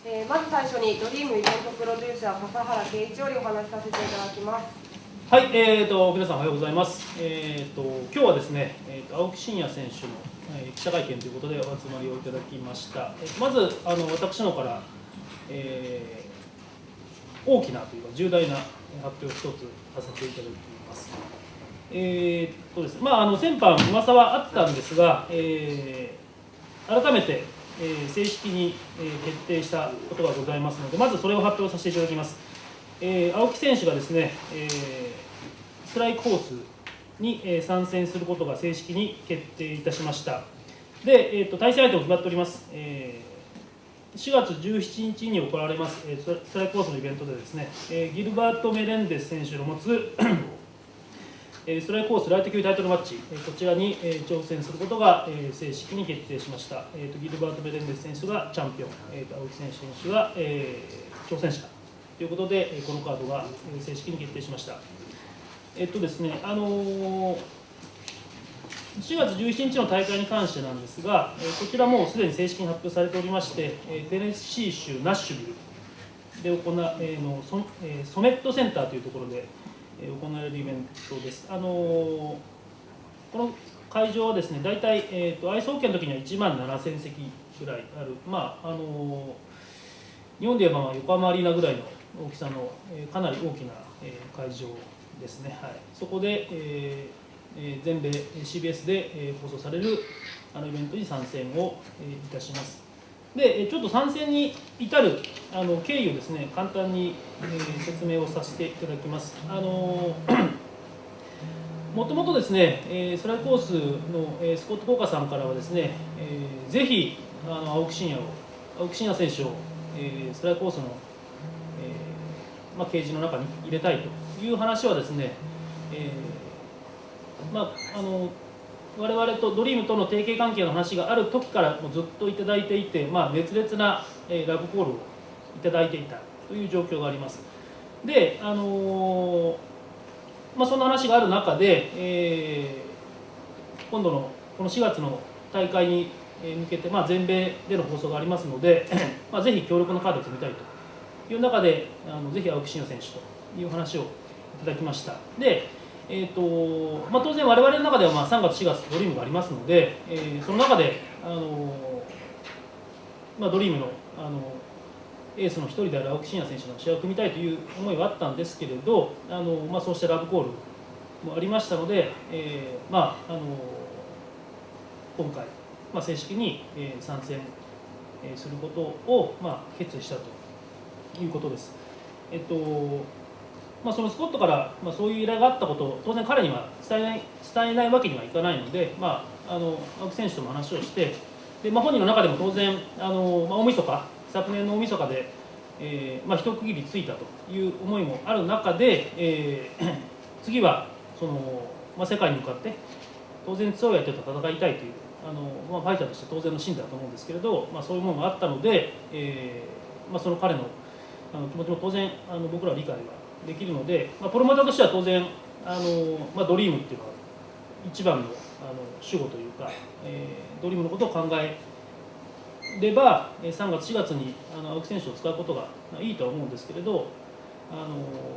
まず最初にドリームイベントプロデューサー笹原圭一よりお話しさせていただきます。はい、皆さんおはようございます。今日はですね、青木真也選手の、記者会見ということでお集まりをいただきました。まず私の方から、大きなというか重大な発表を一つさせていただきます。ですね、先般噂はあったんですが、改めて正式に決定したことがございますので、まずそれを発表させていただきます。青木選手がですね、ストライクコースに参戦することが正式に決定いたしました。で、対戦相手も決まっております。4月17日に行われますストライクコースのイベントでですね、ギルバート・メレンデス選手の持つストライクコースライト級タイトルマッチ、こちらに挑戦することが正式に決定しました。ギルバート・メレンデス選手がチャンピオン、青木選手が挑戦者ということで、このカードが正式に決定しました。ですね、4月17日の大会に関してなんですが、こちらもうすでに正式に発表されておりまして、テネシー州ナッシュビルで行われのソメットセンターというところで行われるイベントです。この会場はですね、大体、アイスホッケーの時には1万7000席ぐらいある、日本で言えば横浜アリーナぐらいの大きさのかなり大きな会場ですね。はい、そこで、全米 CBS で放送されるイベントに参戦をいたします。で、ちょっと参戦に至る経緯をですね、簡単に説明をさせていただきます。もともとですね、ストライクコースのスコット・コーカさんからはですね、ぜひ青木真也選手をストライクコースの、ケージの中に入れたいという話はですね、我々とドリームとの提携関係の話がある時からもずっといただいていて、熱烈なラブコールをいただいていたという状況があります。で、そんな話がある中で、今度のこの4月の大会に向けて、全米での放送がありますのでぜひ協力のカードを組みたいという中でぜひ青木真也選手という話をいただきました。で、当然我々の中では3月4月ドリームがありますので、その中でドリームのエースの一人である青木真也選手の試合を組みたいという思いはあったんですけれど、そうしたラブコールもありましたので、今回、正式に参戦することを決意したということです。そのスコットから、そういう依頼があったことを当然彼には伝えないわけにはいかないので、青木選手とも話をして、で本人の中でも当然大晦日、昨年の大晦日で、一区切りついたという思いもある中で、次はその、世界に向かって当然強い相手と戦いたいというファイターとして当然の芯だと思うんですけれど、そういうものがあったので、その彼の気持ちも当然僕らは理解はできるので、プロモーターとしては当然ドリームっていうのは一番の主語というか、ドリームのことを考えれば3月4月に青木選手を使うことがいいとは思うんですけれど、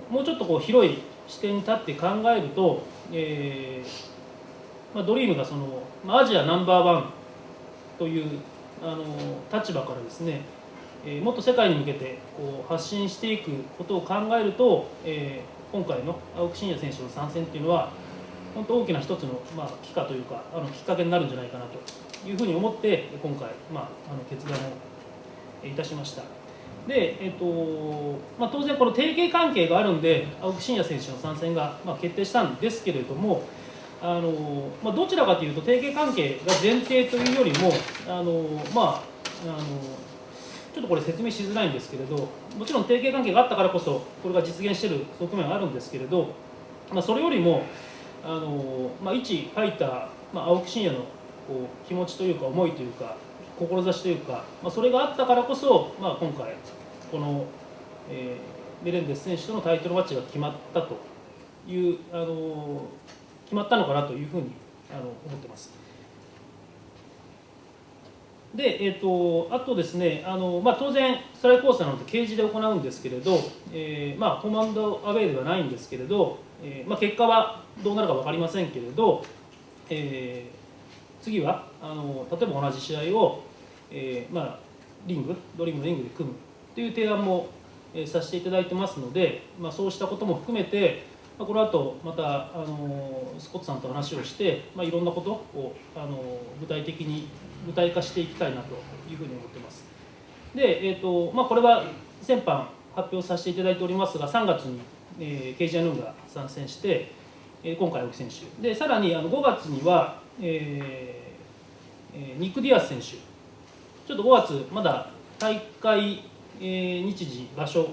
もうちょっと広い視点に立って考えると、ドリームがそのアジアナンバーワンという立場からですね、もっと世界に向けて発信していくことを考えると、今回の青木真也選手の参戦というのは本当大きな一つの帰化というかきっかけになるんじゃないかなというふうに思って今回決断をいたしました。で、当然この提携関係があるんで青木真也選手の参戦が決定したんですけれども、どちらかというと提携関係が前提というよりもちょっとこれ説明しづらいんですけれど、もちろん提携関係があったからこそこれが実現している側面はあるんですけれど、それよりも一ファイター、青木真也の気持ちというか思いというか志というか、それがあったからこそ、今回この、メレンデス選手とのタイトルマッチが決まったという決まったのかなというふうに思ってます。で、あとですね、当然、ストライクコースなので、掲示で行うんですけれど、ホームアンドアウェイではないんですけれど、結果はどうなるか分かりませんけれど、次は例えば同じ試合を、ドリームのリングで組むという提案も、させていただいてますので、そうしたことも含めて、この後またスコットさんと話をして、いろんなことを具体的に具体化していきたいなというふうに思っています。で、これは先般発表させていただいておりますが、3月に、ケイジ・アヌンが参戦して、今回、青木選手で、さらに5月には、ニック・ディアス選手、ちょっと5月、まだ大会、日時、場所、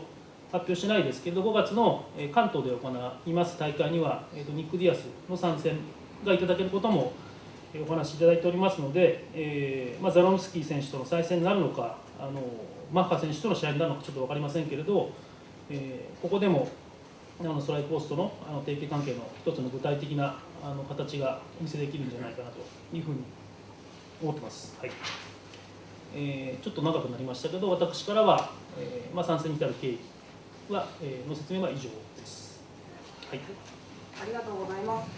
発表してないですけど、5月の関東で行います大会には、ニック・ディアスの参戦がいただけることもお話しいただいておりますので、ザロムスキー選手との再戦になるのか、マッハ選手との試合になるのかちょっと分かりませんけれど、ここでもストライクポストの提携関係の一つの具体的な形がお見せできるんじゃないかなというふうに思ってます。はい、ちょっと長くなりましたけど、私からは、参戦に至る経緯は、の説明は以上です。はい、ありがとうございます。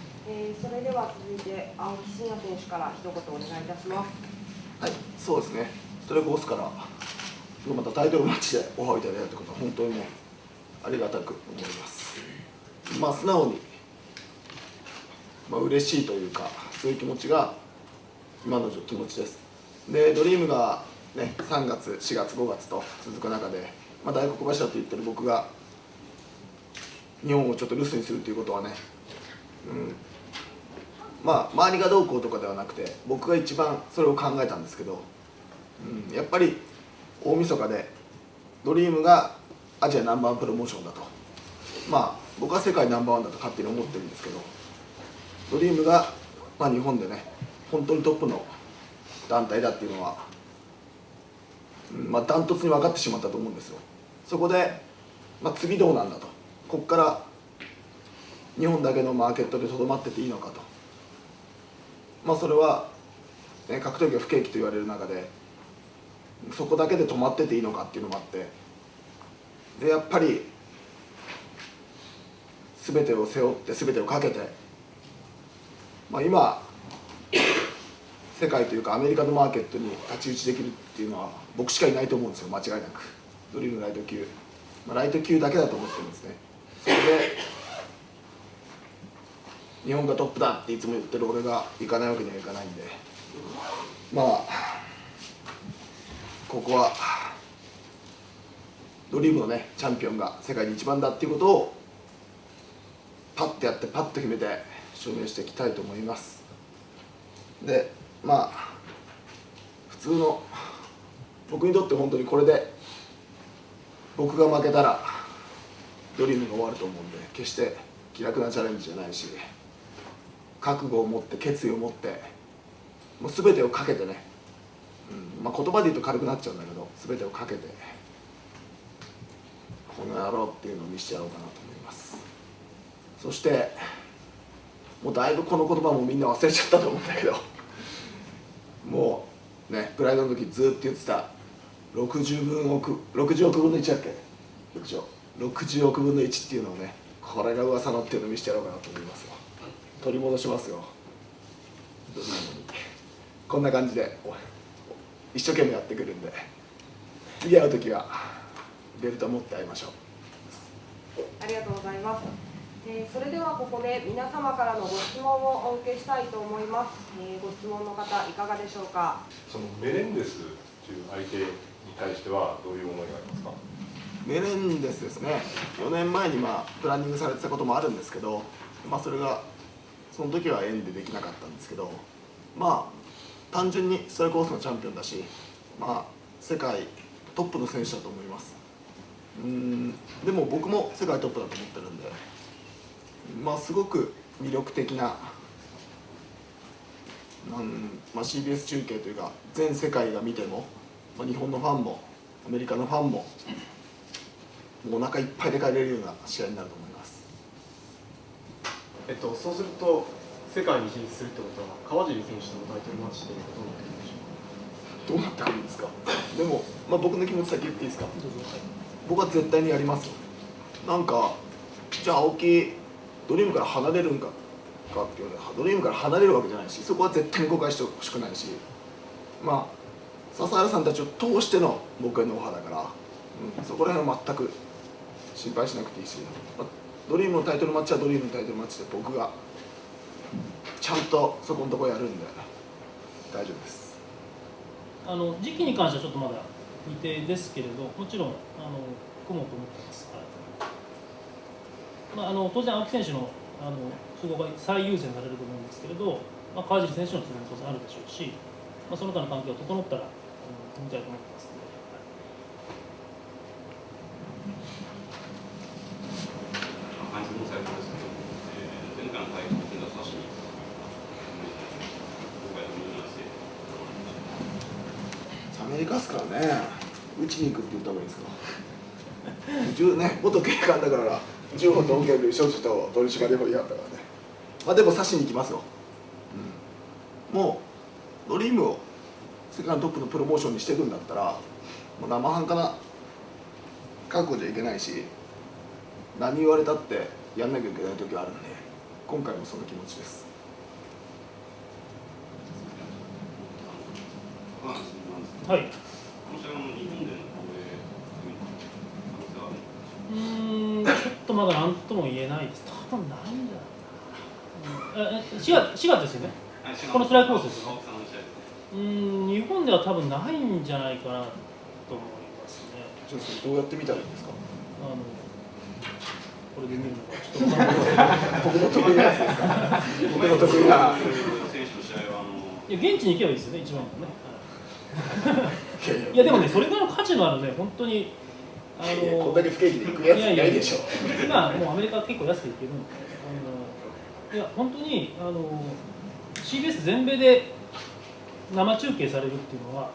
それでは続いて青木真也選手から一言お願いいたします。はい、そうですね。ストライクコースからまたタイトルマッチでオファーをいただいたということは本当にもうありがたく思います。素直に、嬉しいというか、そういう気持ちが今の気持ちです。で、ドリームが、ね、3月、4月、5月と続く中で、大黒柱と言ってる僕が日本をちょっと留守にするということはね、周りがどうこうとかではなくて、僕が一番それを考えたんですけど、やっぱり大晦日でドリームがアジアナンバーワンプロモーションだと、僕は世界ナンバーワンだと勝手に思ってるんですけど、ドリームが、日本でね本当にトップの団体だっていうのは、ダントツに分かってしまったと思うんですよ。そこで、次どうなんだと、ここから日本だけのマーケットでとどまってていいのかと、それは、格闘技が不景気と言われる中でそこだけで止まってていいのかっていうのもあって、でやっぱり全てを背負って全てをかけて、今世界というかアメリカのマーケットに太刀打ちできるっていうのは僕しかいないと思うんですよ、間違いなく。ドリームライト級、ライト級だけだと思ってるんですね。それで日本がトップだっていつも言ってる俺が行かないわけにはいかないんで、ここはドリームのねチャンピオンが世界に一番だっていうことをパッとやってパッと決めて証明していきたいと思います。で普通の僕にとって本当にこれで僕が負けたらドリームが終わると思うんで、決して気楽なチャレンジじゃないし、覚悟を持って決意を持ってもう全てをかけてね、言葉で言うと軽くなっちゃうんだけど、全てをかけてこの野郎っていうのを見せてやろうかなと思います。そしてもうだいぶこの言葉もみんな忘れちゃったと思うんだけど、もうねプライドの時ずっと言ってた60億分の1だっけ、60億分の1っていうのをね、これが噂のっていうのを見せてやろうかなと思いますよ。取り戻しますよ、ドリームに。こんな感じで一生懸命やってくるんで、次会う時はベルト持って会いましょう。ありがとうございます。それではここで皆様からのご質問をお受けしたいと思います。ご質問の方いかがでしょうか。そのメレンデスという相手に対してはどういう思いがありますか。メレンデスですね、4年前にプランニングされてたこともあるんですけど、それがその時は縁でできなかったんですけど、単純にストライクコースのチャンピオンだし、世界トップの選手だと思います。でも僕も世界トップだと思ってるんで、すごく魅力的な、CBS 中継というか全世界が見ても、日本のファンもアメリカのファンももうお腹いっぱいで帰れるような試合になると思います。そうすると世界に進出するってことは川尻選手とのタイトルマッチでどうなってるんでしょうか。どうなってくるんですか。でも、僕の気持ち先言っていいですか。どうぞ。はい。僕は絶対にやりますよ。なんかじゃあ青木ドリームから離れるんかって言われたらドリームから離れるわけじゃないし、そこは絶対に誤解してほしくないし、笹原さんたちを通しての僕へのオファーだから、そこら辺は全く心配しなくていいし、ドリームのタイトルマッチはドリームのタイトルマッチで僕がちゃんとそこのところやるんで大丈夫です。時期に関してはちょっとまだ未定ですけれど、もちろん組もうと思ってます。はい。当然青木選手の都合が最優先されると思うんですけれど、川尻選手の都合も当然あるでしょうし、その他の環境が整ったら組みたいと思ってますので。はい、質問されてますけど、前回の対抗戦では差しに今回の見直してアメリカっすからね、打ちに行くって言った方がいいですか。ね、元警官だから10本の恩恵で所持と取り締まりも嫌だからね。でも刺しに行きますよ。もうドリームを世界のトップのプロモーションにしていくんだったら、もう生半可な覚悟じゃいけないし、何言われたってやんなきゃいけない時はあるんで、今回もその気持ちです。はい。この試合の日本でのちょっとまだ何とも言えないです。多分ないんじゃないかな。4月ですよね。このストライクコースですよね。日本では多分ないんじゃないかなと思いますね。じゃあそれどうやって見たらいいんですか。これで見るのかちょっと分からない。僕の得意なやつですか。僕の得意な。選手の試合はいや現地に行けばいいですよね、一番ね。いやでもね、それぐらいの価値のあるね、本当にこんだけ不景気で行くやついないでしょ。今もうアメリカは結構安く行けるんで、いや本当にCBS 全米で生中継されるっていうのは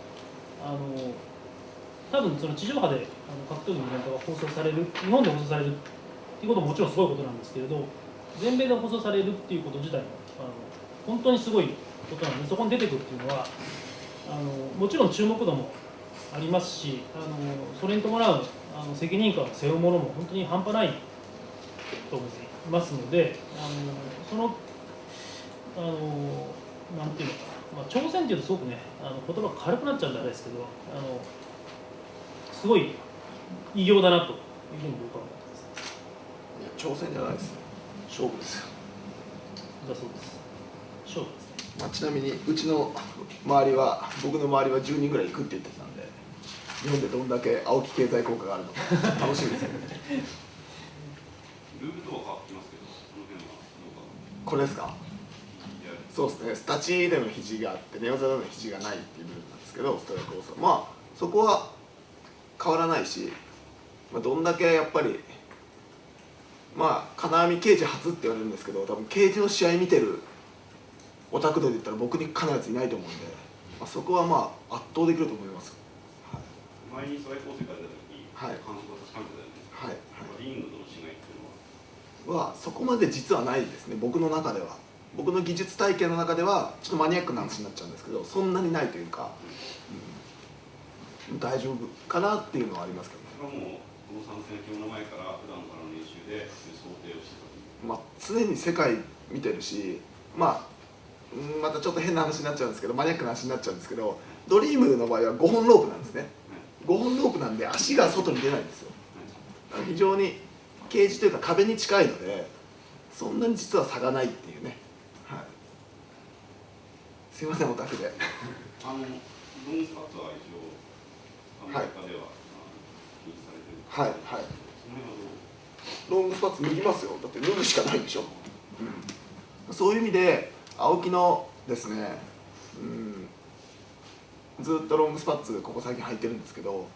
多分その地上波で格闘技のイベントが放送される、日本で放送されるっていうことももちろんすごいことなんですけれど、全米で放送されるっていうこと自体も本当にすごいことなので、そこに出てくるっていうのはもちろん注目度もありますし、それに伴う責任感を背負うものも本当に半端ないと思いますので、そのなんていうのかな、挑戦っていうとすごくね言葉が軽くなっちゃうんであれですけど、すごい偉業だなというふうに僕は思ってます。いや挑戦じゃないですよ、勝負ですよ。だそうです。勝負ですね。ちなみにうちの周りは、僕の周りは10人ぐらい行くって言ってたんで、日本でどんだけ青木経済効果があるのか楽しみですよね。ルールとは変わってきますけど、その辺はどうか。これですか。そうですね、スタチでの肘があって寝技での肘がないっていう部分なんですけど、ストライクコースそこは変わらないし、どんだけやっぱり金網ケージ初って言われるんですけど、多分ケージの試合見てるオタク度で言ったら僕にかなやついないと思うんで、そこは圧倒できると思います。前にストライクコースに行かれた時に、感触を確かめてたよね。リングとの違いっていうのはそこまで実はないですね、僕の中では。僕の技術体系の中ではちょっとマニアックな話になっちゃうんですけど、そんなにないというか、大丈夫かなっていうのはありますけどね。それはもうこの3戦の前から普段からの練習で想定をしてた。常に世界見てるし、またちょっと変な話になっちゃうんですけど、マニアックな話になっちゃうんですけど、ドリームの場合は5本ロープなんですね。5本ロープなんで足が外に出ないんですよ。非常にケージというか壁に近いので、そんなに実は差がないっていうね。すいません、オタクで。ロングスパッツは一応アメリカでは禁止されてる。はいはい。ロングスパッツ脱ぎますよ。だって脱ぐしかないでしょ。そういう意味で青木のですね、ずっとロングスパッツここ最近履いてるんですけど、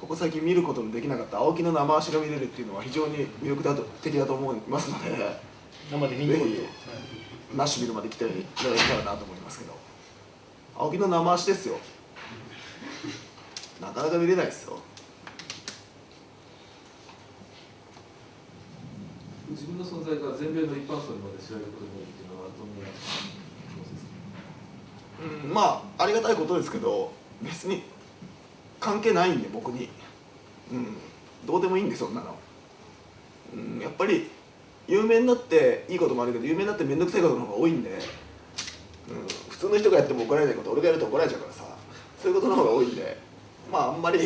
ここ最近見ることのできなかった青木の生足が見れるっていうのは非常に魅力的だと思いますので、生で見に来いと。ナッシュビルまで来ていただけたらなと思いますけど、青木の生足ですよ。なかなか見れないですよ。自分の存在が全米の一般層にまで知られることになるっていうのはどんなありがたいことですけど、別に関係ないんで僕に、どうでもいいんでそんなの、やっぱり有名になっていいこともあるけど有名になって面倒くさいことの方が多いんで、普通の人がやっても怒られないこと俺がやると怒られちゃうからさ、そういうことの方が多いんで、まああんまり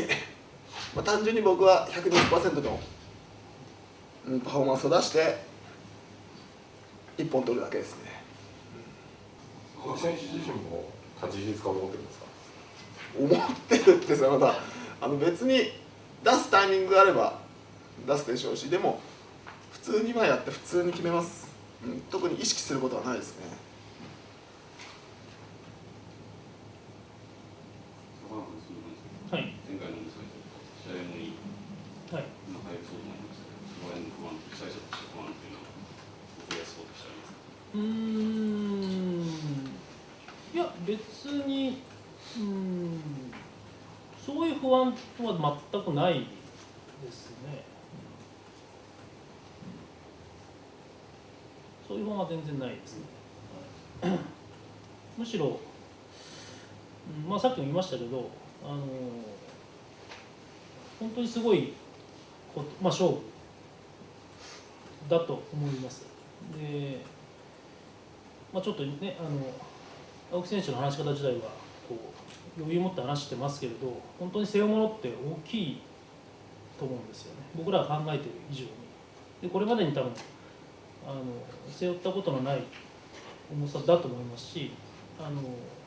単純に僕は 120% のパフォーマンスを出して1本取るだけですね。選手自身も立ち比率化を思ってるんですか？思ってるってさ、また別に出すタイミングがあれば出すでしょうし、でも普通にやって普通に決めます、特に意識することはないですね。はい。前回の試合もいい、はい。今入るそうと思いましたけど、その辺の不安、被災者として不安というのは、僕がそうとしてありますか？いや別にそういう不安は全くないですね。そういう不安は全然ないですね。むしろ、さっきも言いましたけど、本当にすごい勝負だと思います。で、ちょっとね、青木選手の話し方自体はこう余裕を持って話してますけれど、本当に背負うものって大きいと思うんですよね、僕らが考えている以上に。でこれまでに多分背負ったことのない重さだと思いますし、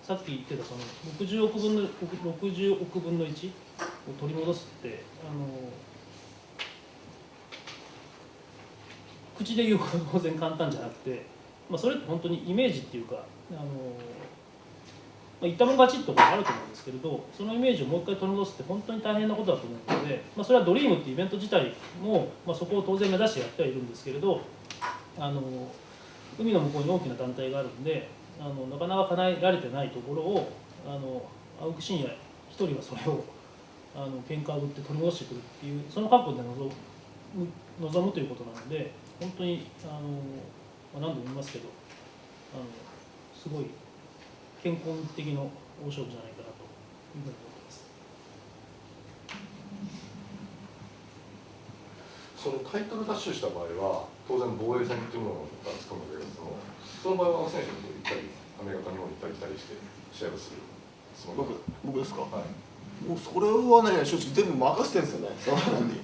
さっき言ってたその60億分の1を取り戻すって口で言うほど当然簡単じゃなくて、それって本当にイメージっていうか言ったもん勝ちってことがあると思うんですけれど、そのイメージをもう一回取り戻すって本当に大変なことだと思うので、それはドリームっていうイベント自体も、そこを当然目指してやってはいるんですけれど、海の向こうに大きな団体があるんでなかなか叶えられてないところを青木真也一人はそれを喧嘩を売って取り戻してくるっていう、その覚悟で臨むということなので、本当に何度も言いますけどすごい健康的な大勝負じゃないかなというふうに思ってます。そのタイトル奪取した場合は当然防衛戦っていうものがつくんだけど、その場合は選手と行ったりアメリカ、日本に行ったり来たりして試合をするつもり。僕ですか？はい。もうそれはね、正直全部任せてるんですよね、そのに。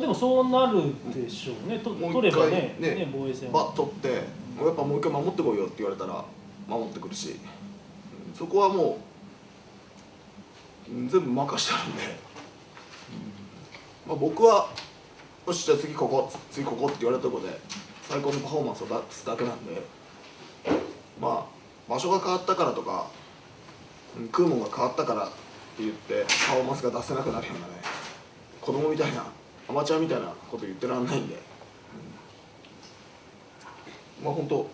でもそうなるでしょうね。取ればね、防衛戦バッ取って、やっぱもう一回守ってこいよって言われたら守ってくるし、そこはもう全部任してあるんで、僕はよしじゃあ次ここって言われたところで最高のパフォーマンスを出すだけなんで、場所が変わったからとか食うもんが変わったからって言ってパフォーマンスが出せなくなるようなね、子供みたいなアマチュアみたいなこと言ってらんないんで、本当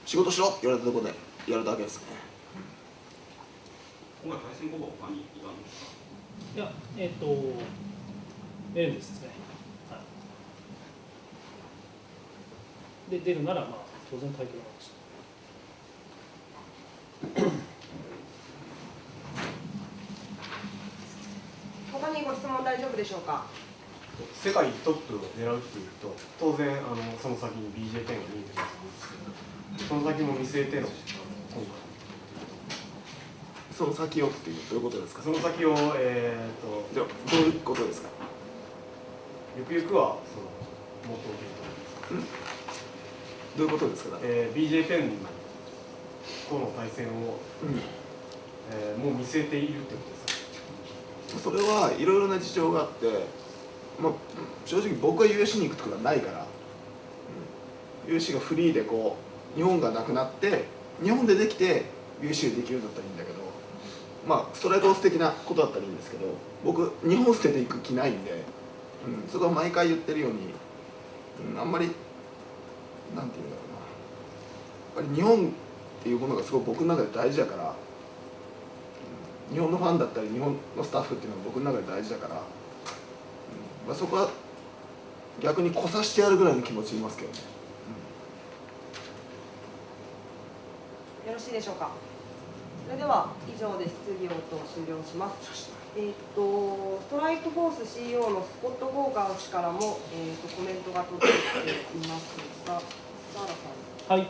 仕事しろって言われたところでやるだけですね。今回対戦候補は他にいたんですか？いや、メルですね。はい。で出るなら当然タイトルなんです。他にご質問大丈夫でしょうか？世界トップを狙うっていうと、当然その先に BJ10 が見えてると思うんですけど、その先も見据えての今回。その先をっていうどういうことですか？その先をじゃあどういうことですか？ゆくゆくはそのもっと大きいと思います。どういうことですか？BJ10 との対戦を、もう見据えているってことですか？それはいろいろな事情があって、正直僕が USC に行くってことはないから、USC がフリーで日本がなくなって日本でできて USC でできるようになったらいいんだけど、ストライクオス的なことだったらいいんですけど、僕日本捨てていく気ないんで、そこは毎回言ってるように、あんまりなんていうんだろうな、やっぱり日本っていうものがすごく僕の中で大事だから、日本のファンだったり日本のスタッフっていうのは僕の中で大事だから、そこは逆に来さしてやるぐらいの気持ちいますけどね。よろしいでしょうか？それでは以上で質疑応答終了します。ストライクフォース CEO のスコット・ゴーガン氏からも、コメントが届いていますが、田原さん。はい。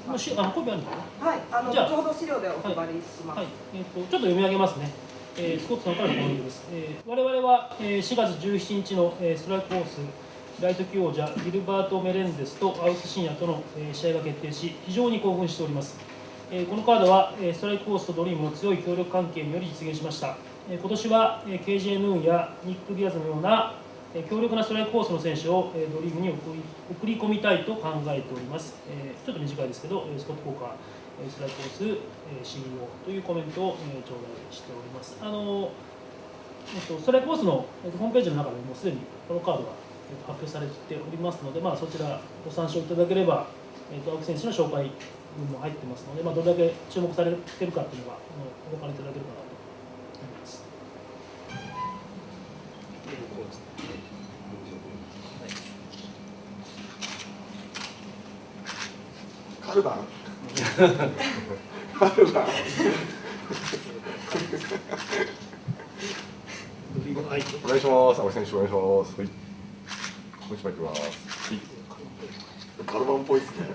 コピーあるのかな。はい、後ほど資料でお配りします。はい、ちょっと読み上げますね。スコットさんからのコメントです。我々は4月17日のストライクフォースライト級王者ギルバート・メレンデスとアウス・シンヤとの試合が決定し、非常に興奮しております。このカードはストライクフォースとドリームの強い協力関係により実現しました。今年は KJ ヌーンやニック・ディアズのような強力なストライクフォースの選手をドリームに送り込みたいと考えております。ちょっと短いですけど、スコット・コーカーストライクフォース CEO というコメントを頂戴しております。ストライクフォースのホームページの中でもうすでにこのカードが発表されておりますので、そちらご参照いただければ、青木選手の紹介文も入ってますので、どれだけ注目されているかというのがお分かりいただけるかなと思います。カルバンカルバンお願いします。青木選手お願いします。はい。もう一枚いきます。カルバンっぽいですね。